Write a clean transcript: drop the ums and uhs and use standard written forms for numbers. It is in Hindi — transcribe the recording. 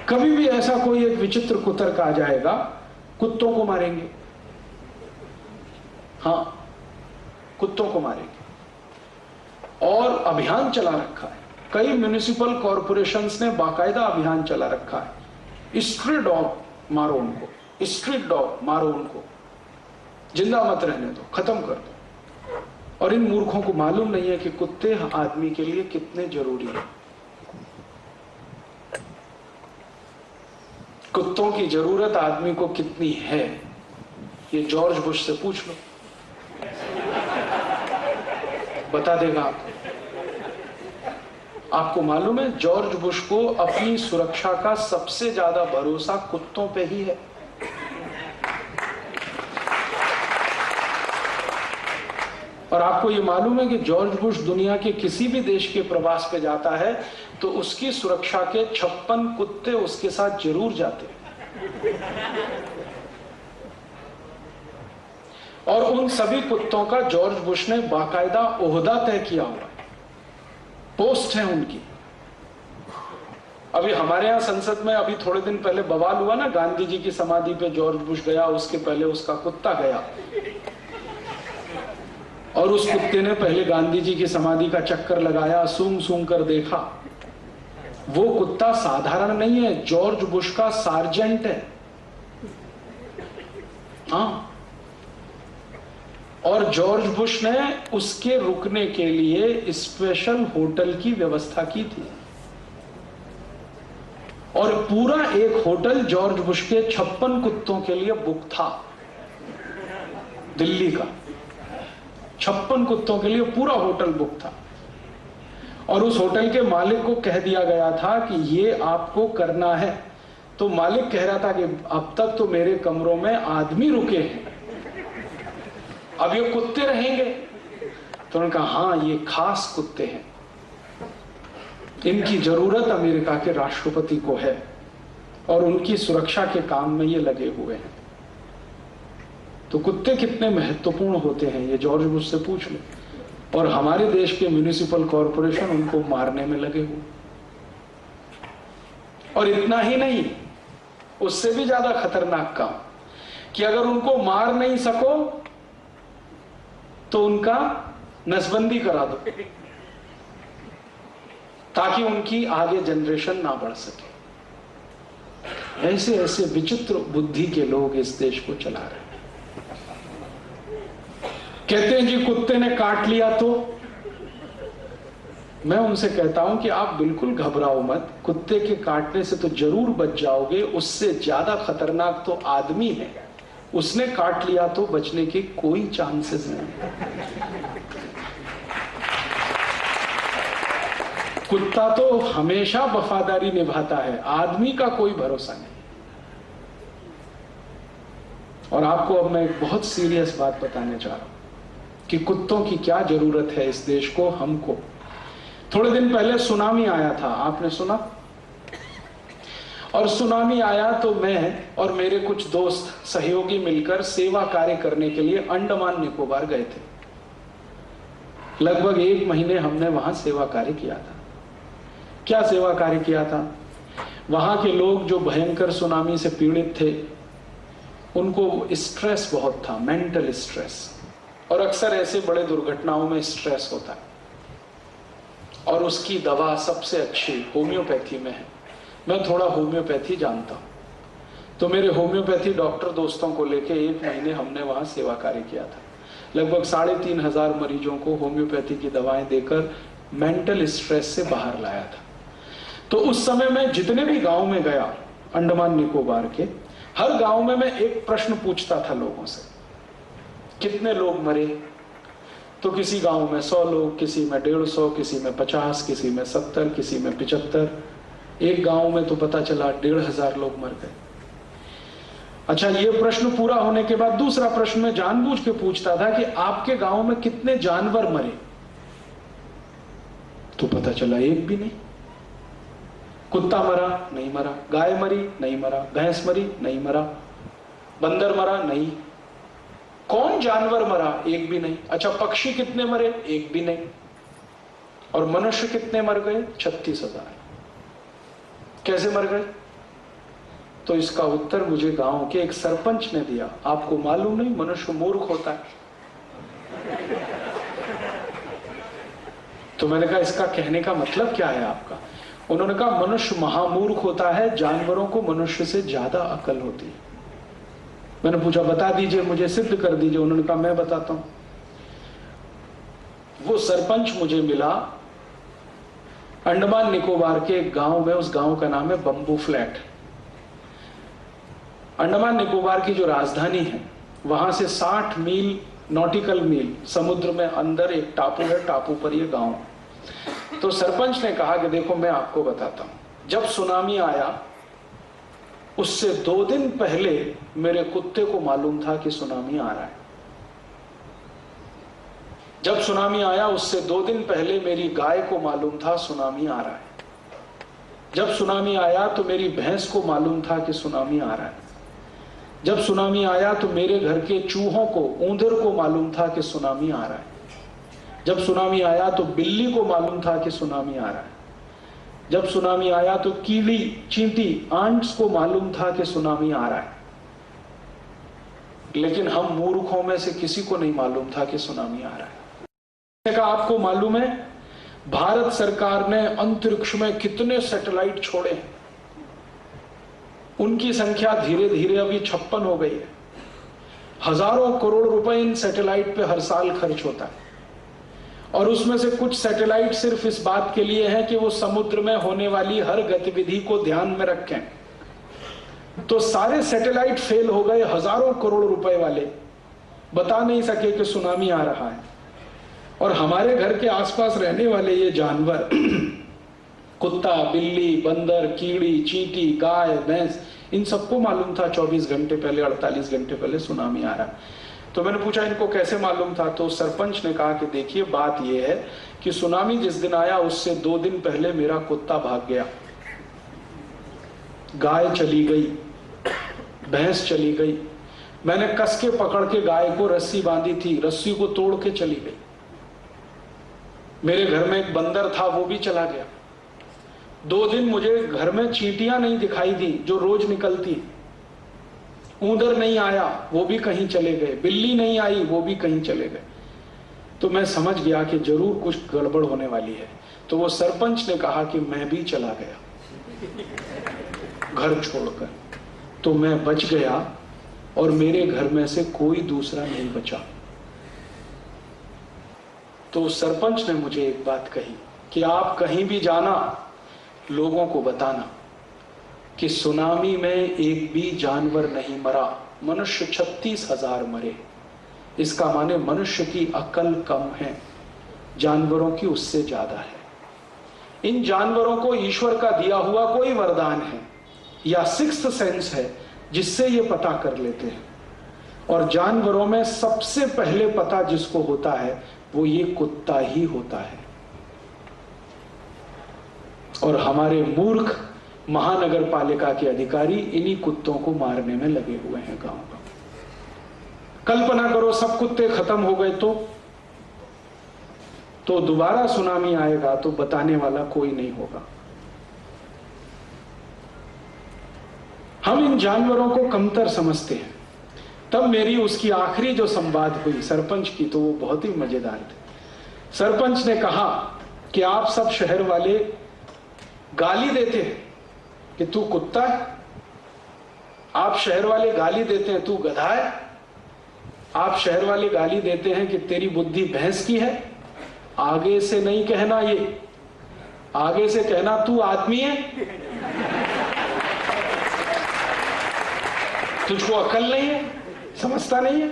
कभी भी ऐसा कोई एक विचित्र कुतर्क आ जाएगा, कुत्तों को मारेंगे। हाँ, कुत्तों को मारेंगे। और अभियान चला रखा है, कई म्युनिसिपल कॉरपोरेशंस ने बाकायदा अभियान चला रखा है, स्ट्रीट डॉग मारो उनको, स्ट्रीट डॉग मारो उनको, जिंदा मत रहने दो, खत्म कर दो। और इन मूर्खों को मालूम नहीं है कि कुत्ते आदमी के लिए कितने जरूरी है। कुत्तों की जरूरत आदमी को कितनी है, ये जॉर्ज बुश से पूछ लो, बता देगा आपको। आपको मालूम है जॉर्ज बुश को अपनी सुरक्षा का सबसे ज्यादा भरोसा कुत्तों पे ही है। और आपको यह मालूम है कि जॉर्ज बुश दुनिया के किसी भी देश के प्रवास पे जाता है तो उसकी सुरक्षा के 56 कुत्ते उसके साथ जरूर जाते हैं। और उन सभी कुत्तों का जॉर्ज बुश ने बाकायदा ओहदा तय किया हुआ है, पोस्ट है उनकी। अभी हमारे यहां संसद में अभी थोड़े दिन पहले बवाल हुआ ना, गांधी जी की समाधि पे जॉर्ज बुश गया, उसके पहले उसका कुत्ता गया और उस कुत्ते ने पहले गांधी जी की समाधि का चक्कर लगाया, सूंघ सूंघ कर देखा। वो कुत्ता साधारण नहीं है, जॉर्ज बुश का सार्जेंट है। हाँ, और जॉर्ज बुश ने उसके रुकने के लिए स्पेशल होटल की व्यवस्था की थी और पूरा एक होटल जॉर्ज बुश के 56 कुत्तों के लिए बुक था, दिल्ली का 56 कुत्तों के लिए पूरा होटल बुक था। और उस होटल के मालिक को कह दिया गया था कि ये आपको करना है। तो मालिक कह रहा था कि अब तक तो मेरे कमरों में आदमी रुके हैं, अब ये कुत्ते रहेंगे। तो उन्होंने कहा हाँ, ये खास कुत्ते हैं, इनकी जरूरत अमेरिका के राष्ट्रपति को है और उनकी सुरक्षा के काम में ये लगे हुए हैं। तो कुत्ते कितने महत्वपूर्ण होते हैं ये जॉर्ज बुश से पूछ लो। और हमारे देश के म्युनिसिपल कॉरपोरेशन उनको मारने में लगे हुए। और इतना ही नहीं, उससे भी ज्यादा खतरनाक काम कि अगर उनको मार नहीं सको तो उनका नसबंदी करा दो ताकि उनकी आगे जनरेशन ना बढ़ सके। ऐसे ऐसे विचित्र बुद्धि के लोग इस देश को चला रहे हैं। कहते हैं जी कुत्ते ने काट लिया तो मैं उनसे कहता हूं कि आप बिल्कुल घबराओ मत, कुत्ते के काटने से तो जरूर बच जाओगे, उससे ज्यादा खतरनाक तो आदमी है, उसने काट लिया तो बचने के कोई चांसेस नहीं। कुत्ता तो हमेशा वफादारी निभाता है, आदमी का कोई भरोसा नहीं। और आपको अब मैं एक बहुत सीरियस बात बताने जा रहा हूं कि कुत्तों की क्या जरूरत है इस देश को, हमको। थोड़े दिन पहले सुनामी आया था, आपने सुना? और सुनामी आया तो मैं और मेरे कुछ दोस्त सहयोगी मिलकर सेवा कार्य करने के लिए अंडमान निकोबार गए थे। लगभग 1 महीने हमने वहां सेवा कार्य किया था। क्या सेवा कार्य किया था? वहां के लोग जो भयंकर सुनामी से पीड़ित थे, उनको स्ट्रेस बहुत था, मेंटल स्ट्रेस। और अक्सर ऐसे बड़े दुर्घटनाओं में स्ट्रेस होता है और उसकी दवा सबसे अच्छी होम्योपैथी में है। मैं थोड़ा होम्योपैथी जानता हूं, तो मेरे होम्योपैथी डॉक्टर दोस्तों को लेके 1 महीने हमने वहां सेवा कार्य किया था। लगभग 3,500 मरीजों को होम्योपैथी की दवाएं देकर मेंटल स्ट्रेस से बाहर लाया था। तो उस समय मैं जितने भी गांव में गया अंडमान निकोबार के, हर गांव में मैं एक प्रश्न पूछता था लोगों से, कितने लोग मरे? तो किसी गांव में 100 लोग, किसी में 150, किसी में 50, किसी में 70, किसी में 75। एक गांव में तो पता चला 1,500 लोग मर गए। अच्छा, ये प्रश्न पूरा होने के बाद दूसरा प्रश्न मैं जानबूझ के पूछता था कि आपके गांव में कितने जानवर मरे? तो पता चला एक भी नहीं। कुत्ता मरा? नहीं मरा। गाय मरी? नहीं मरा। भैंस मरी? नहीं मरा। बंदर मरा? नहीं। कौन जानवर मरा? एक भी नहीं। अच्छा, पक्षी कितने मरे? एक भी नहीं। और मनुष्य कितने मर गए? 36,000। कैसे मर गए? तो इसका उत्तर मुझे गांव के एक सरपंच ने दिया, आपको मालूम नहीं मनुष्य मूर्ख होता है? तो मैंने कहा इसका कहने का मतलब क्या है आपका? उन्होंने कहा मनुष्य महामूर्ख होता है, जानवरों को मनुष्य से ज्यादा अकल होती है। मैंने पूछा बता दीजिए, मुझे सिद्ध कर दीजिए। उन्होंने कहा मैं बताता हूं। वो सरपंच मुझे मिला अंडमान निकोबार के एक गांव में, उस गांव का नाम है बंबू फ्लैट। अंडमान निकोबार की जो राजधानी है वहां से 60 मील नॉटिकल मील समुद्र में अंदर एक टापू है, टापू पर ये गांव। तो सरपंच ने कहा कि देखो मैं आपको बताता हूं, जब सुनामी आया उससे 2 दिन पहले मेरे कुत्ते को मालूम था कि सुनामी आ रहा है। जब सुनामी आया उससे 2 दिन पहले मेरी गाय को मालूम था सुनामी आ रहा है। जब सुनामी आया तो मेरी भैंस को मालूम था कि सुनामी आ रहा है। जब सुनामी आया तो मेरे घर के चूहों को, ऊंदर को मालूम था कि सुनामी आ रहा है। जब सुनामी आया तो बिल्ली को मालूम था कि सुनामी आ रहा है। जब सुनामी आया तो कीड़ी, चींटी, आंट्स को मालूम था कि सुनामी आ रहा है। लेकिन हम मूर्खों में से किसी को नहीं मालूम था कि सुनामी आ रहा है। मैंने कहा आपको मालूम है भारत सरकार ने अंतरिक्ष में कितने सैटेलाइट छोड़े हैं? उनकी संख्या धीरे धीरे अभी 56 हो गई है। हजारों करोड़ रुपए इन सैटेलाइट पे हर साल खर्च होता है, और उसमें से कुछ सैटेलाइट सिर्फ इस बात के लिए हैं कि वो समुद्र में होने वाली हर गतिविधि को ध्यान में रखें। तो सारे सैटेलाइट फेल हो गए, हजारों करोड़ रुपए वाले बता नहीं सके कि सुनामी आ रहा है। और हमारे घर के आसपास रहने वाले ये जानवर कुत्ता, बिल्ली, बंदर, कीड़ी, चींटी, गाय, भैंस, इन सबको मालूम था 24 घंटे पहले, 48 घंटे पहले सुनामी आ रहा है। तो मैंने पूछा इनको कैसे मालूम था? तो सरपंच ने कहा कि देखिए बात यह है कि सुनामी जिस दिन आया उससे 2 दिन पहले मेरा कुत्ता भाग गया, गाय चली गई, भैंस चली गई। मैंने कस के पकड़ के गाय को रस्सी बांधी थी, रस्सी को तोड़ के चली गई। मेरे घर में एक बंदर था, वो भी चला गया। 2 दिन मुझे घर में चींटियां नहीं दिखाई दी जो रोज निकलती। ऊंदर नहीं आया, वो भी कहीं चले गए। बिल्ली नहीं आई, वो भी कहीं चले गए। तो मैं समझ गया कि जरूर कुछ गड़बड़ होने वाली है। तो वो सरपंच ने कहा कि मैं भी चला गया घर छोड़कर। तो मैं बच गया और मेरे घर में से कोई दूसरा नहीं बचा। तो सरपंच ने मुझे एक बात कही कि आप कहीं भी जाना, लोगों को बताना कि सुनामी में एक भी जानवर नहीं मरा, मनुष्य 36,000 मरे। इसका माने मनुष्य की अकल कम है, जानवरों की उससे ज्यादा है। इन जानवरों को ईश्वर का दिया हुआ कोई वरदान है या सिक्स्थ सेंस है जिससे ये पता कर लेते हैं। और जानवरों में सबसे पहले पता जिसको होता है वो ये कुत्ता ही होता है। और हमारे मूर्ख महानगर पालिका के अधिकारी इन्हीं कुत्तों को मारने में लगे हुए हैं गांव में। कल्पना करो सब कुत्ते खत्म हो गए तो दोबारा सुनामी आएगा तो बताने वाला कोई नहीं होगा। हम इन जानवरों को कमतर समझते हैं। तब मेरी उसकी आखिरी जो संवाद हुई सरपंच की, तो वो बहुत ही मजेदार थे। सरपंच ने कहा कि आप सब शहर वाले गाली देते हैं कि तू कुत्ता है, आप शहर वाले गाली देते हैं तू गधा है, आप शहर वाले गाली देते हैं कि तेरी बुद्धि भैंस की है। आगे से नहीं कहना, ये आगे से कहना तू आदमी है, तुझको अकल नहीं है, समझता नहीं है।